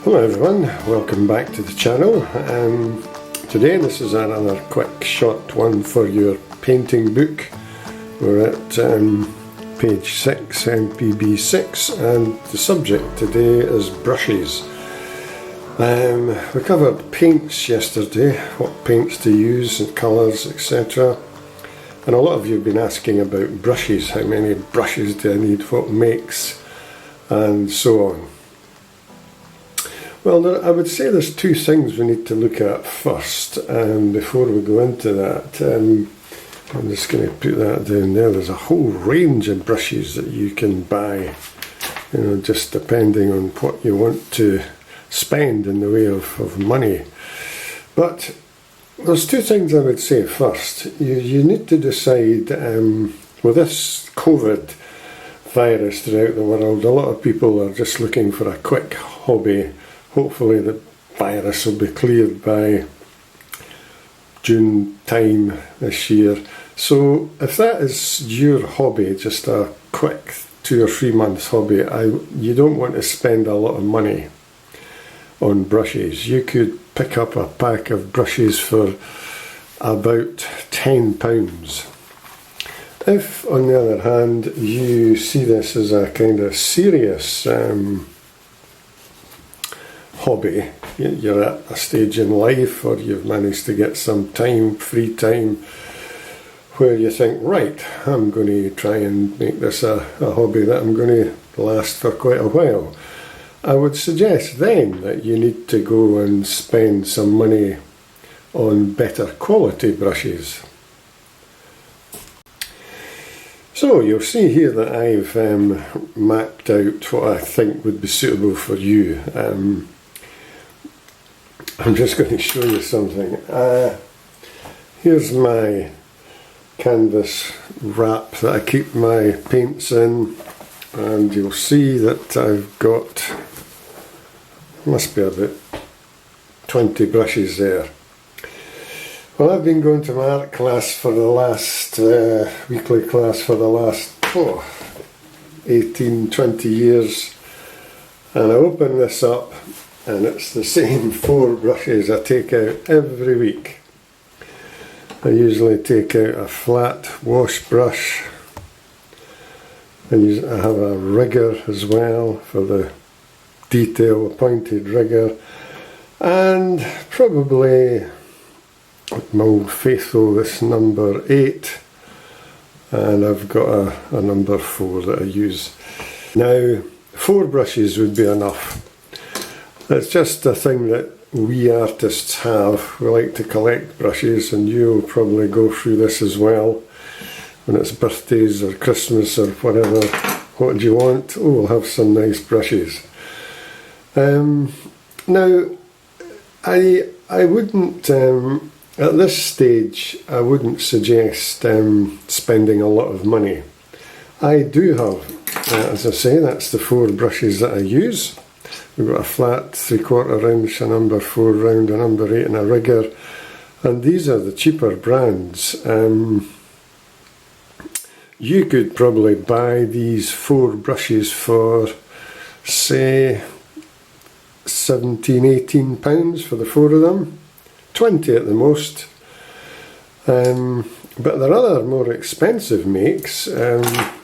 Hello everyone, welcome back to the channel. Today this is another quick short one for your painting book. We're at page 6, MPB 6, and the subject today is brushes. We covered paints yesterday, what paints to use and colours, etc. And a lot of you have been asking about brushes, how many brushes do I need, what makes, and so on. Well, I would say there's two things we need to look at first, before we go into that. I'm just going to put that down there. There's a whole range of brushes that you can buy, just depending on what you want to spend in the way of money. But there's two things I would say first. You need to decide, with this COVID virus throughout the world, a lot of people are just looking for a quick hobby. Hopefully the virus will be cleared by June time this year. So if that is your hobby, just a quick 2 or 3 months hobby, you don't want to spend a lot of money on brushes. You could pick up a pack of brushes for about £10. If, on the other hand, you see this as a kind of serious hobby, you're at a stage in life, or you've managed to get some time, free time, where you think, right, I'm going to try and make this a hobby that I'm going to last for quite a while. I would suggest then that you need to go and spend some money on better quality brushes. So you'll see here that I've mapped out what I think would be suitable for you. I'm just going to show you something. Here's my canvas wrap that I keep my paints in, and you'll see that I've got, must be about 20 brushes there. Well, I've been going to my art class for the last, weekly class for the last 18, 20 years, and I open this up and it's the same 4 brushes I take out every week. I usually take out a flat wash brush. I have a rigger as well for the detail, a pointed rigger, and probably my old faithful, this number 8, and I've got a number 4 that I use. Now, 4 brushes would be enough. It's just a thing that we artists have. We like to collect brushes, and you'll probably go through this as well. When it's birthdays or Christmas or whatever, what do you want? Oh, we'll have some nice brushes. Now, I wouldn't, at this stage, I wouldn't suggest spending a lot of money. I do have, as I say, that's the 4 brushes that I use. We've got a flat 3/4 inch, a number 4 round, a number 8 and a rigger, and these are the cheaper brands. You could probably buy these 4 brushes for, say, £17, £18 for the 4 of them, 20 at the most. But there are other more expensive makes.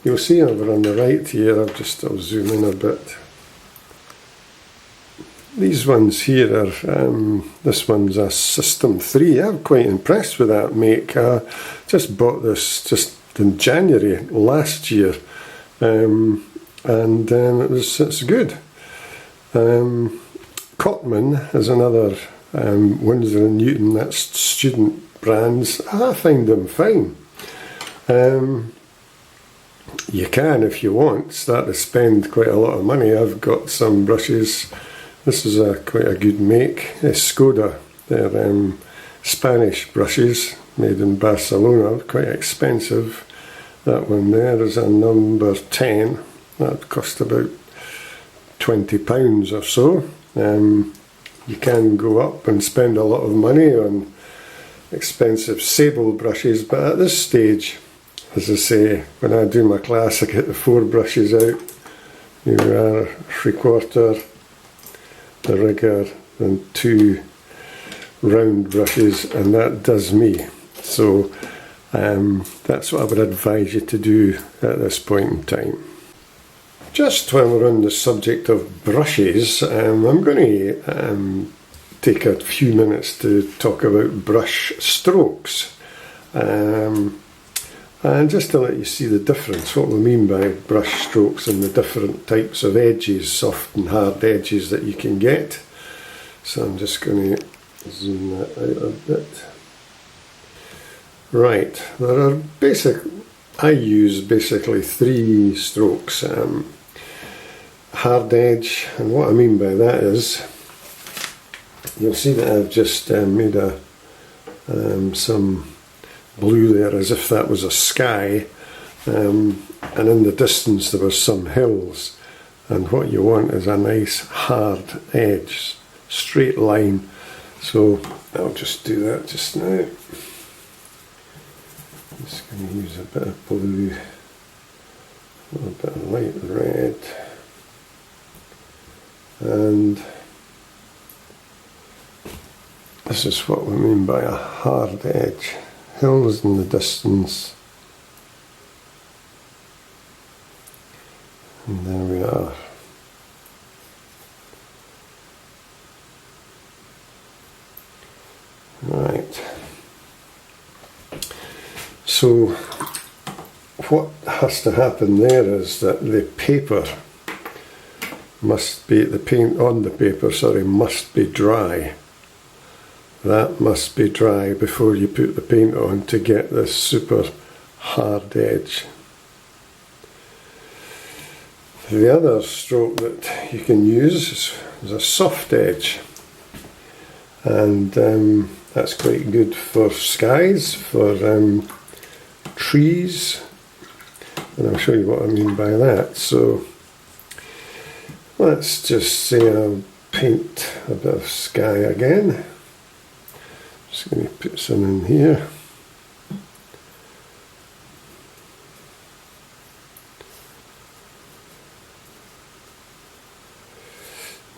You'll see over on the right here, I'll zoom in a bit. These ones here are, this one's a System 3. I'm quite impressed with that make. I just bought this just in January last year, and it's good. Cotman is another Winsor & Newton, that's student brands. I find them fine. You can, if you want, start to spend quite a lot of money. I've got some brushes. This is quite a good make. Skoda. They're Spanish brushes made in Barcelona, quite expensive. That one there is a number 10. That cost about £20 or so. You can go up and spend a lot of money on expensive sable brushes, but at this stage, as I say, when I do my class, I get the 4 brushes out. Here we are, 3/4, rigger than 2 round brushes, and that does me. So that's what I would advise you to do at this point in time. Just when we're on the subject of brushes, I'm going to take a few minutes to talk about brush strokes. And just to let you see the difference, what we mean by brush strokes and the different types of edges, soft and hard edges that you can get. So I'm just going to zoom that out a bit. Right, I use basically 3 strokes. Hard edge, and what I mean by that is, you'll see that I've just made some blue there as if that was a sky, and in the distance there were some hills, and what you want is a nice hard edge, straight line. So I'll just do that just now. I'm just going to use a bit of blue, a little bit of light red, and this is what we mean by a hard edge. Hills in the distance, and there we are. Right, so what has to happen there is that the paper must be, the paint on the paper, must be dry. That must be dry before you put the paint on to get this super hard edge. The other stroke that you can use is a soft edge, and that's quite good for skies, for trees, and I'll show you what I mean by that. So let's just say I'll paint a bit of sky again. Just going to put some in here.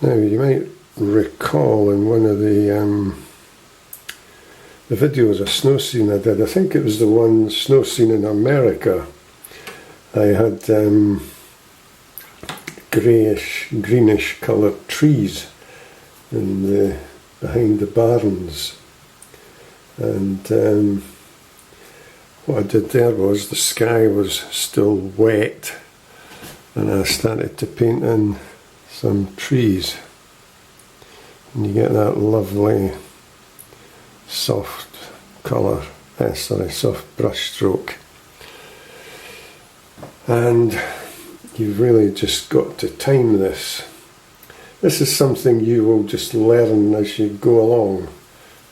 Now you might recall in one of the videos, a snow scene I did, I think it was the one snow scene in America, I had greenish coloured trees behind the barns. And what I did there was, the sky was still wet, and I started to paint in some trees, and you get that lovely soft colour, soft brush stroke. And you've really just got to time this. This is something you will just learn as you go along.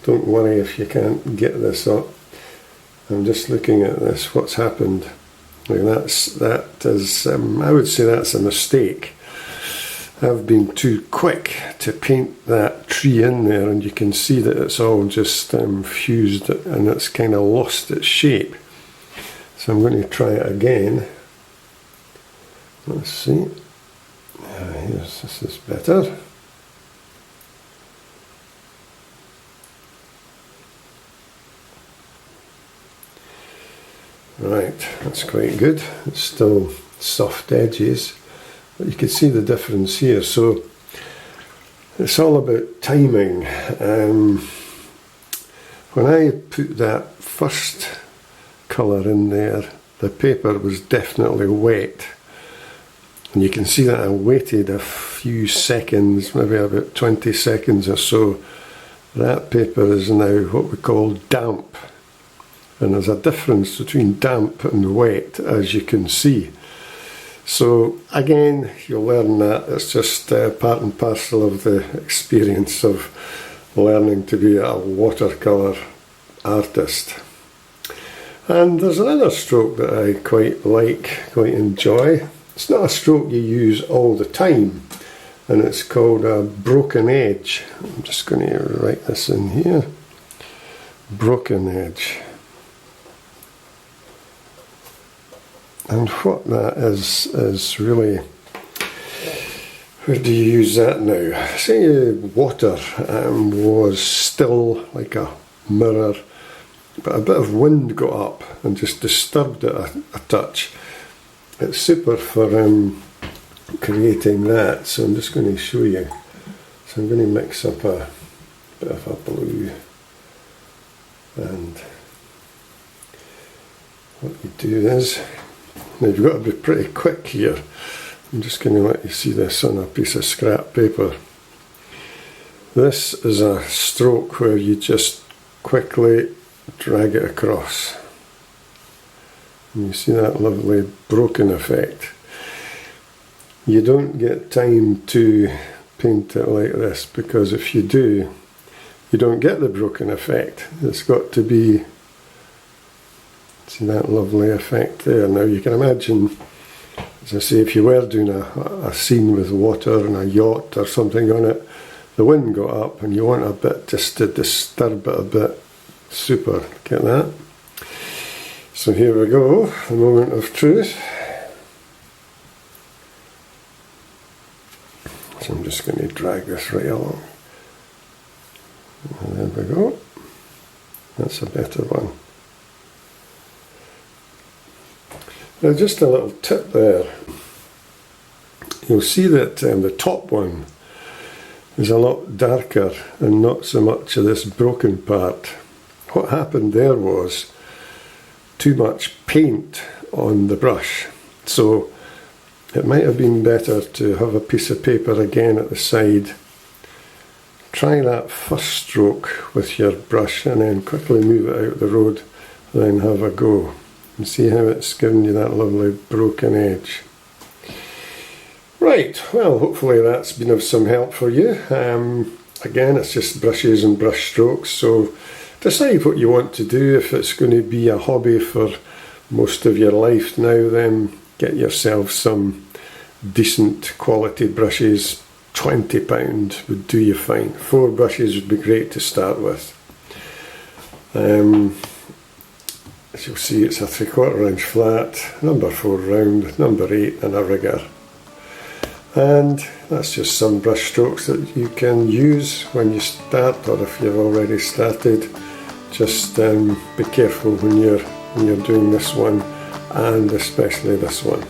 Don't worry if you can't get this up. I'm just looking at this, what's happened. Like that is, I would say that's a mistake. I've been too quick to paint that tree in there, and you can see that it's all just fused and it's kind of lost its shape. So I'm going to try it again. Let's see. This is better. Right, that's quite good. It's still soft edges, but you can see the difference here. So it's all about timing. When I put that first colour in there, the paper was definitely wet. And you can see that I waited a few seconds, maybe about 20 seconds or so. That paper is now what we call damp. And there's a difference between damp and wet, as you can see. So again, you'll learn that. It's just part and parcel of the experience of learning to be a watercolour artist. And there's another stroke that I quite like, quite enjoy. It's not a stroke you use all the time, and it's called a broken edge. I'm just going to write this in here. Broken edge. And what that is really, Where do you use that now? Say water was still like a mirror, but a bit of wind got up and just disturbed it a touch. It's super for creating that, so I'm just going to show you. So I'm going to mix up a bit of a blue, and what you do is, now you've got to be pretty quick here. I'm just going to let you see this on a piece of scrap paper. This is a stroke where you just quickly drag it across. And you see that lovely broken effect. You don't get time to paint it like this, because if you do, you don't get the broken effect. It's got to be, see that lovely effect there. Now you can imagine, as I say, if you were doing a scene with water and a yacht or something on it, the wind got up and you want a bit just to disturb it a bit. Super, get that? So here we go, the moment of truth. So I'm just going to drag this right along. And there we go. That's a better one. Now just a little tip there. You'll see that the top one is a lot darker and not so much of this broken part. What happened there was too much paint on the brush. So it might have been better to have a piece of paper again at the side. Try that first stroke with your brush and then quickly move it out the road, then have a go. And see how it's given you that lovely broken edge. Right, well, hopefully that's been of some help for you. Again, it's just brushes and brush strokes, so decide what you want to do. If it's going to be a hobby for most of your life now, then get yourself some decent quality brushes. £20 would do you fine. 4 brushes would be great to start with. As you'll see, it's a 3/4 inch flat, number 4 round, number 8 and a rigger. And that's just some brush strokes that you can use when you start, or if you've already started. Just be careful when you're doing this one, and especially this one.